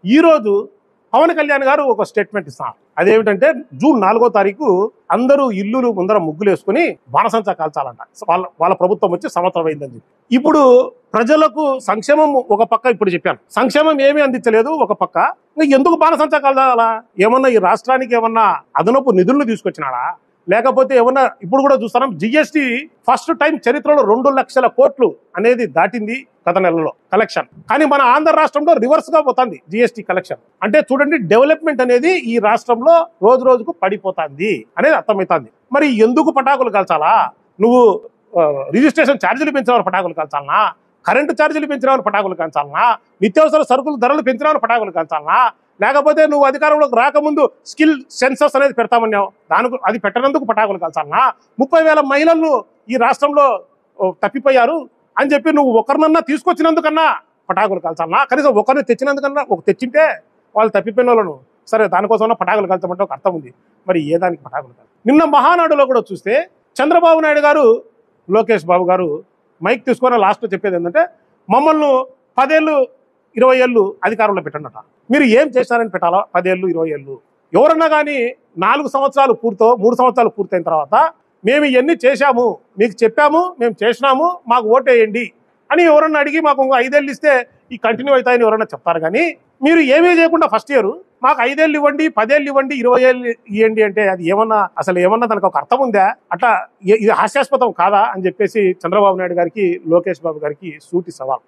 ఈ రోజు పవన్ కళ్యాణ్ గారు ఒక స్టేట్మెంట్ ఇస్తున్నారు. అదేమిటంటే జూన్ 4వ తారీఖు అందరూ ఇల్లులు ముందర ముగ్గులు వేసుకుని బాణసంచా కాల్చాలంట. వాళ్ళ ప్రభుత్వం వచ్చి సంవత్సరం అయిందని చెప్పి. ఇప్పుడు ప్రజలకు సంక్షేమం ఒక పక్క ఇప్పుడు చెప్పాను, సంక్షేమం ఏమీ అందించలేదు ఒక పక్క. ఎందుకు బాణసంచా కాల్చాలా? ఏమన్నా ఈ రాష్ట్రానికి ఏమన్నా అదనపు నిధులను తీసుకొచ్చినాడా? లేకపోతే ఏమన్నా ఇప్పుడు కూడా చూస్తున్నాం, జిఎస్టీ ఫస్ట్ టైం చరిత్రలో 2 లక్షల కోట్లు అనేది దాటింది గత నెలలో కలెక్షన్. కానీ మన ఆంధ్ర రాష్ట్రంలో రివర్స్ గా పోతుంది జిఎస్టీ కలెక్షన్. అంటే చూడండి, డెవలప్మెంట్ అనేది ఈ రాష్ట్రంలో రోజు రోజుకు పడిపోతుంది అనేది అర్థమవుతుంది. మరి ఎందుకు పటాకులు కాల్చాలా? నువ్వు రిజిస్ట్రేషన్ ఛార్జీలు పెంచినవారు పటాకులు కాల్చాలనా? కరెంటు ఛార్జీలు పెంచినవారు పటాకులు కాల్చాలనా? నిత్యావసర సరుకుల ధరలు పెంచినవారు పటాకులు కాల్చాలనా? లేకపోతే నువ్వు అధికారంలోకి రాకముందు స్కిల్ సెన్సస్ అనేది పెడతామన్నావు, దానికి అది పెట్టనందుకు పటాకులు కాల్చాలనా? 30,000 మహిళలు ఈ రాష్ట్రంలో తప్పిపోయారు అని చెప్పి నువ్వు ఒకరినన్నా తీసుకొచ్చినందుకన్నా పటాకులు కాల్చాలనా? కనీసం ఒకరిని తెచ్చినందుకన్నా, తెచ్చింటే వాళ్ళు తప్పిపోయిన వాళ్ళను సరే దానికోసం పటాకులు కాల్చమంటే ఒక అర్థం ఉంది. మరి ఏ దానికి పటాకులు కాల్చాలి? నిన్న మహానాడులో కూడా చూస్తే చంద్రబాబు నాయుడు గారు, లోకేష్ బాబు గారు మైక్ తీసుకొని లాస్ట్ చెప్పేది ఏంటంటే, మమ్మల్ని 10 ఏళ్ళు 20 ఏళ్ళు అధికారంలో పెట్టండట. మీరు ఏం చేశారని పెట్టాలా 10 ఏళ్ళు 20 ఏళ్ళు? ఎవరన్నా కానీ 4 సంవత్సరాలు 3 సంవత్సరాలు పూర్తయిన తర్వాత మేము ఇవన్నీ చేశాము, మీకు చెప్పాము, మేము చేసినాము, మాకు ఓటేయండి అని ఎవరన్నా అడిగి మాకు 5 ఏళ్ళు ఇస్తే ఈ కంటిన్యూ అవుతాయని ఎవరన్నా చెప్తారు. కానీ మీరు ఏమీ చేయకుండా ఫస్ట్ ఇయర్ మాకు 5 ఏళ్ళు ఇవ్వండి, 10 ఏళ్ళు ఇవ్వండి, 20 ఏళ్ళు ఇవ్వండి అంటే అది అసలు ఏమన్నా దానికి ఒక అర్థం ఉందా? అట్లా ఇది హాస్యాస్పదం కాదా అని చెప్పేసి చంద్రబాబు నాయుడు గారికి, లోకేష్ బాబు గారికి సూటి సవాల్.